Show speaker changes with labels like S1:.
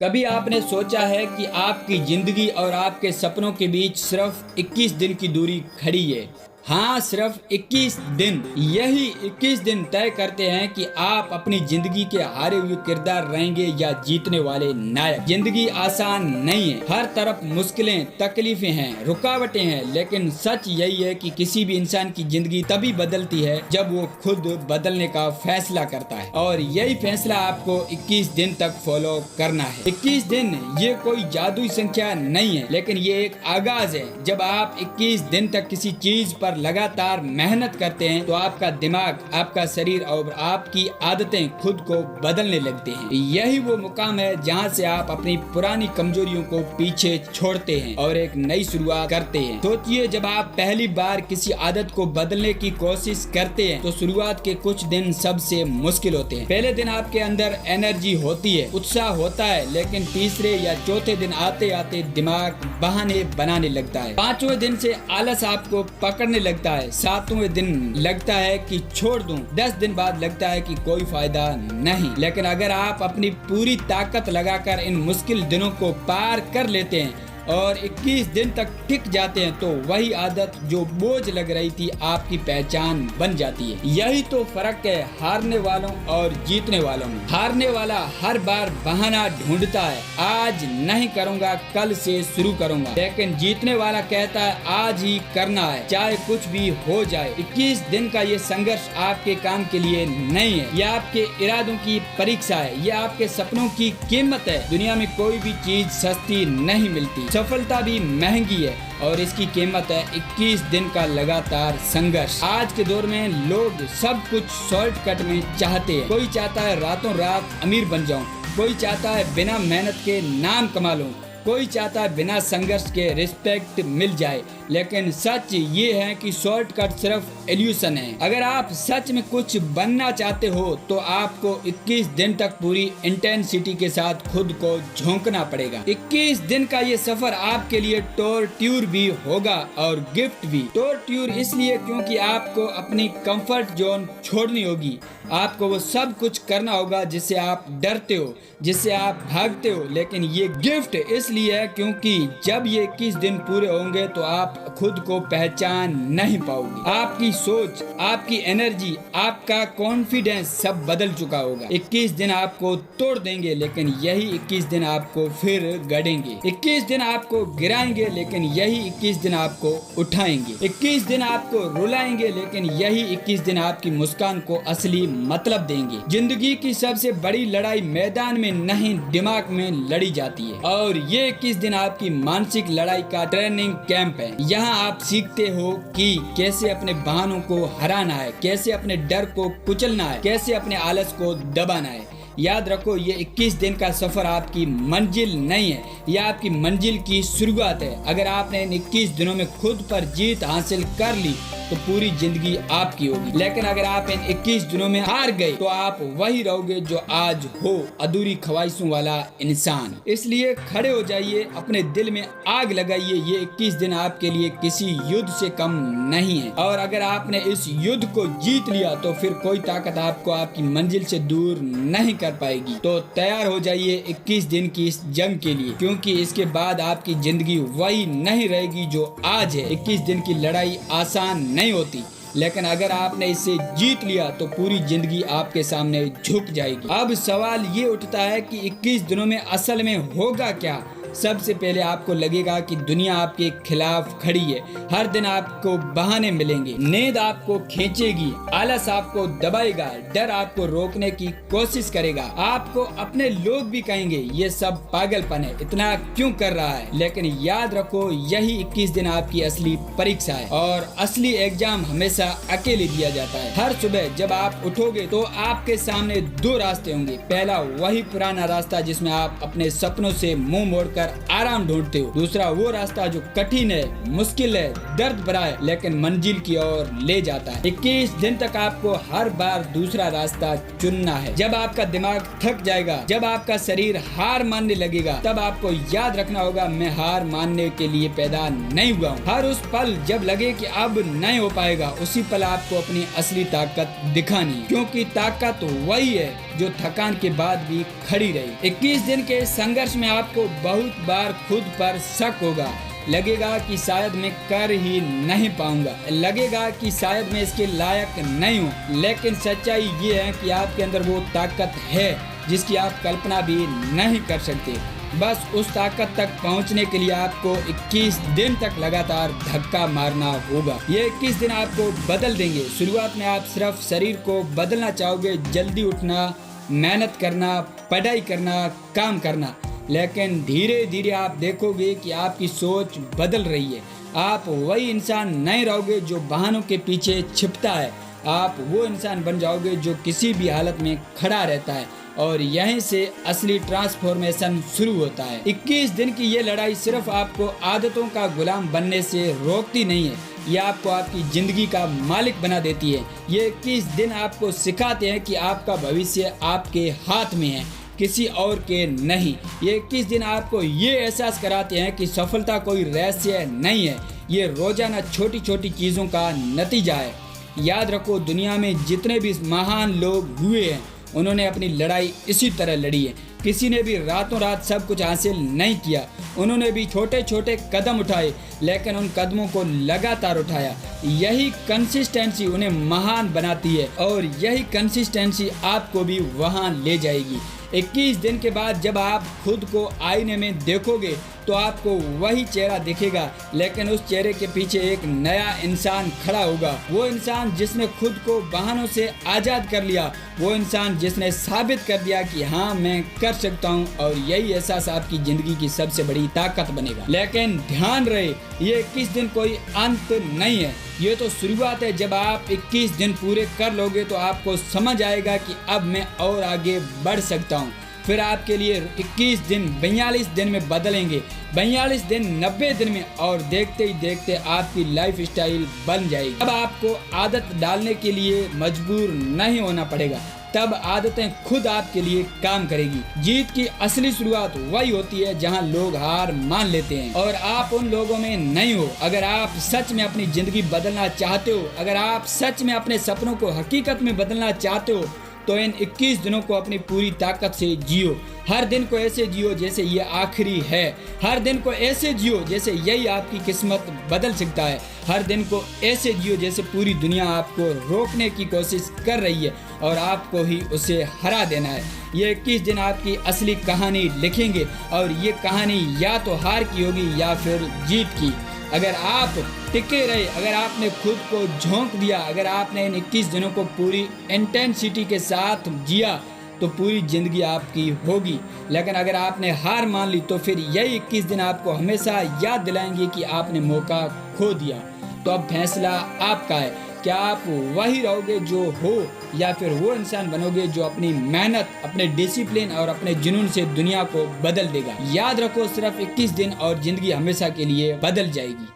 S1: कभी आपने सोचा है कि आपकी जिंदगी और आपके सपनों के बीच सिर्फ 21 दिन की दूरी खड़ी है। हाँ, सिर्फ 21 दिन। यही 21 दिन तय करते हैं कि आप अपनी जिंदगी के हारे हुए किरदार रहेंगे या जीतने वाले नायक। जिंदगी आसान नहीं है, हर तरफ मुश्किलें, तकलीफें हैं, रुकावटें हैं, लेकिन सच यही है कि किसी भी इंसान की जिंदगी तभी बदलती है जब वो खुद बदलने का फैसला करता है, और यही फैसला आपको 21 दिन तक फॉलो करना है। 21 दिन ये कोई जादुई संख्या नहीं है, लेकिन ये एक आगाज है। जब आप 21 दिन तक किसी चीज पर लगातार मेहनत करते हैं तो आपका दिमाग, आपका शरीर और आपकी आदतें खुद को बदलने लगते हैं। यही वो मुकाम है जहाँ से आप अपनी पुरानी कमजोरियों को पीछे छोड़ते हैं और एक नई शुरुआत करते हैं। सोचिए, जब आप पहली बार किसी आदत को बदलने की कोशिश करते हैं तो शुरुआत के कुछ दिन सबसे मुश्किल होते हैं। पहले दिन आपके अंदर एनर्जी होती है, उत्साह होता है, लेकिन तीसरे या चौथे दिन आते आते दिमाग बहाने बनाने लगता है। 5वें दिन से आलस आपको पकड़ने लगता है। 7वें दिन लगता है कि छोड़ दूं। 10 दिन बाद लगता है कि कोई फायदा नहीं। लेकिन अगर आप अपनी पूरी ताकत लगाकर इन मुश्किल दिनों को पार कर लेते हैं और 21 दिन तक टिक जाते हैं तो वही आदत जो बोझ लग रही थी आपकी पहचान बन जाती है। यही तो फर्क है हारने वालों और जीतने वालों में। हारने वाला हर बार बहाना ढूंढता है, आज नहीं करूंगा, कल से शुरू करूंगा। लेकिन जीतने वाला कहता है आज ही करना है, चाहे कुछ भी हो जाए। 21 दिन का ये संघर्ष आपके काम के लिए नहीं है, यह आपके इरादों की परीक्षा है, यह आपके सपनों की कीमत है। दुनिया में कोई भी चीज सस्ती नहीं मिलती, सफलता भी महंगी है और इसकी कीमत है 21 दिन का लगातार संघर्ष। आज के दौर में लोग सब कुछ शॉर्टकट में चाहते हैं। कोई चाहता है रातों रात अमीर बन जाऊं, कोई चाहता है बिना मेहनत के नाम कमा लूं, कोई चाहता है बिना संघर्ष के रिस्पेक्ट मिल जाए। लेकिन सच ये है कि शॉर्टकट सिर्फ इल्यूशन है। अगर आप सच में कुछ बनना चाहते हो तो आपको 21 दिन तक पूरी इंटेंसिटी के साथ खुद को झोंकना पड़ेगा। 21 दिन का ये सफर आपके लिए टॉर्च्योर भी होगा और गिफ्ट भी। टॉर्च्योर इसलिए क्योंकि आपको अपनी कंफर्ट जोन छोड़नी होगी, आपको वो सब कुछ करना होगा जिससे आप डरते हो, जिससे आप भागते हो। लेकिन ये गिफ्ट इसलिए है क्योंकि जब ये 21 दिन पूरे होंगे तो आप खुद को पहचान नहीं पाओगे। आपकी सोच, आपकी एनर्जी, आपका कॉन्फिडेंस सब बदल चुका होगा। 21 दिन आपको तोड़ देंगे, लेकिन यही 21 दिन आपको फिर गढ़ेंगे। 21 दिन आपको गिराएंगे, लेकिन यही 21 दिन आपको उठाएंगे। 21 दिन आपको रुलाएंगे, लेकिन यही 21 दिन आपकी मुस्कान को असली मतलब देंगे। जिंदगी की सबसे बड़ी लड़ाई मैदान में नहीं, दिमाग में लड़ी जाती है, और ये 21 दिन आपकी मानसिक लड़ाई का ट्रेनिंग कैंप है। यहाँ आप सीखते हो कि कैसे अपने बहानों को हराना है, कैसे अपने डर को कुचलना है, कैसे अपने आलस को दबाना है। याद रखो, ये 21 दिन का सफर आपकी मंजिल नहीं है, यह आपकी मंजिल की शुरुआत है। अगर आपने इन 21 दिनों में खुद पर जीत हासिल कर ली तो पूरी जिंदगी आपकी होगी। लेकिन अगर आप इन 21 दिनों में हार गए तो आप वही रहोगे जो आज हो, अधूरी ख्वाहिशों वाला इंसान। इसलिए खड़े हो जाइए, अपने दिल में आग लगाइए। ये 21 दिन आपके लिए किसी युद्ध से कम नहीं है, और अगर आपने इस युद्ध को जीत लिया तो फिर कोई ताकत आपको आपकी मंजिल से दूर नहीं कर पाएगी। तो तैयार हो जाइए 21 दिन की इस जंग के लिए, क्योंकि इसके बाद आपकी जिंदगी वही नहीं रहेगी जो आज है। 21 दिन की लड़ाई आसान नहीं होती, लेकिन अगर आपने इसे जीत लिया तो पूरी जिंदगी आपके सामने झुक जाएगी। अब सवाल ये उठता है कि 21 दिनों में असल में होगा क्या। सबसे पहले आपको लगेगा कि दुनिया आपके खिलाफ खड़ी है। हर दिन आपको बहाने मिलेंगे, नींद आपको खींचेगी, आलस आपको दबाएगा, डर आपको रोकने की कोशिश करेगा। आपको अपने लोग भी कहेंगे ये सब पागलपन है, इतना क्यों कर रहा है। लेकिन याद रखो, यही 21 दिन आपकी असली परीक्षा है, और असली एग्जाम हमेशा अकेले दिया जाता है। हर सुबह जब आप उठोगे तो आपके सामने 2 रास्ते होंगे। पहला वही पुराना रास्ता जिसमें आप अपने सपनों से मुंह मोड़ आराम ढूंढते हो। दूसरा वो रास्ता जो कठिन है, मुश्किल है, दर्द भरा है, लेकिन मंजिल की ओर ले जाता है। 21 दिन तक आपको हर बार दूसरा रास्ता चुनना है। जब आपका दिमाग थक जाएगा, जब आपका शरीर हार मानने लगेगा, तब आपको याद रखना होगा, मैं हार मानने के लिए पैदा नहीं हुआ हूँ। हर उस पल जब लगे कि अब नहीं हो पाएगा, उसी पल आपको अपनी असली ताकत दिखानी है, क्योंकि ताकत वही है जो थकान के बाद भी खड़ी रही। 21 दिन के संघर्ष में आपको बहुत बार खुद पर शक होगा, लगेगा कि शायद मैं कर ही नहीं पाऊंगा, लगेगा कि शायद मैं इसके लायक नहीं हूँ। लेकिन सच्चाई ये है कि आपके अंदर वो ताकत है जिसकी आप कल्पना भी नहीं कर सकते। बस उस ताकत तक पहुंचने के लिए आपको 21 दिन तक लगातार धक्का मारना होगा। ये 21 दिन आपको बदल देंगे। शुरुआत में आप सिर्फ शरीर को बदलना चाहोगे, जल्दी उठना, मेहनत करना, पढ़ाई करना, काम करना, लेकिन धीरे धीरे आप देखोगे कि आपकी सोच बदल रही है। आप वही इंसान नहीं रहोगे जो बहानों के पीछे छिपता है, आप वो इंसान बन जाओगे जो किसी भी हालत में खड़ा रहता है। और यहीं से असली ट्रांसफॉर्मेशन शुरू होता है। 21 दिन की ये लड़ाई सिर्फ आपको आदतों का गुलाम बनने से रोकती नहीं है, ये आपको आपकी ज़िंदगी का मालिक बना देती है। ये 21 दिन आपको सिखाते हैं कि आपका भविष्य आपके हाथ में है, किसी और के नहीं। ये 21 दिन आपको ये एहसास कराते हैं कि सफलता कोई रहस्य नहीं है, ये रोजाना छोटी छोटी चीज़ों का नतीजा है। याद रखो, दुनिया में जितने भी महान लोग हुए हैं उन्होंने अपनी लड़ाई इसी तरह लड़ी है। किसी ने भी रातों रात सब कुछ हासिल नहीं किया, उन्होंने भी छोटे छोटे कदम उठाए, लेकिन उन कदमों को लगातार उठाया। यही कंसिस्टेंसी उन्हें महान बनाती है और यही कंसिस्टेंसी आपको भी वहां ले जाएगी। 21 दिन के बाद जब आप खुद को आईने में देखोगे तो आपको वही चेहरा दिखेगा, लेकिन उस चेहरे के पीछे एक नया इंसान खड़ा होगा। वो इंसान जिसने खुद को बहानों से आज़ाद कर लिया, वो इंसान जिसने साबित कर दिया कि हाँ मैं कर सकता हूँ। और यही एहसास आपकी ज़िंदगी की सबसे बड़ी ताकत बनेगा। लेकिन ध्यान रहे, ये 21 दिन कोई अंत नहीं है, ये तो शुरुआत है। जब आप 21 दिन पूरे कर लोगे तो आपको समझ आएगा कि अब मैं और आगे बढ़ सकता हूँ। फिर आपके लिए 21 दिन 42 दिन में बदलेंगे, 42 दिन 90 दिन में, और देखते ही देखते आपकी लाइफ स्टाइल बन जाएगी। अब आपको आदत डालने के लिए मजबूर नहीं होना पड़ेगा, तब आदतें खुद आपके लिए काम करेगी। जीत की असली शुरुआत वही होती है जहां लोग हार मान लेते हैं, और आप उन लोगों में नहीं हो। अगर आप सच में अपनी जिंदगी बदलना चाहते हो, अगर आप सच में अपने सपनों को हकीकत में बदलना चाहते हो, तो इन 21 दिनों को अपनी पूरी ताकत से जियो। हर दिन को ऐसे जियो जैसे ये आखिरी है। हर दिन को ऐसे जियो जैसे यही आपकी किस्मत बदल सकता है। हर दिन को ऐसे जियो जैसे पूरी दुनिया आपको रोकने की कोशिश कर रही है और आपको ही उसे हरा देना है। ये 21 दिन आपकी असली कहानी लिखेंगे, और ये कहानी या तो हार की होगी या फिर जीत की। अगर आप टिके रहे, अगर आपने खुद को झोंक दिया, अगर आपने इन 21 दिनों को पूरी इंटेंसिटी के साथ जिया, तो पूरी ज़िंदगी आपकी होगी। लेकिन अगर आपने हार मान ली तो फिर यही 21 दिन आपको हमेशा याद दिलाएंगे कि आपने मौका खो दिया। तो अब फैसला आपका है, क्या आप वही रहोगे जो हो, या फिर वो इंसान बनोगे जो अपनी मेहनत, अपने डिसिप्लिन और अपने जुनून से दुनिया को बदल देगा। याद रखो, सिर्फ 21 दिन और जिंदगी हमेशा के लिए बदल जाएगी।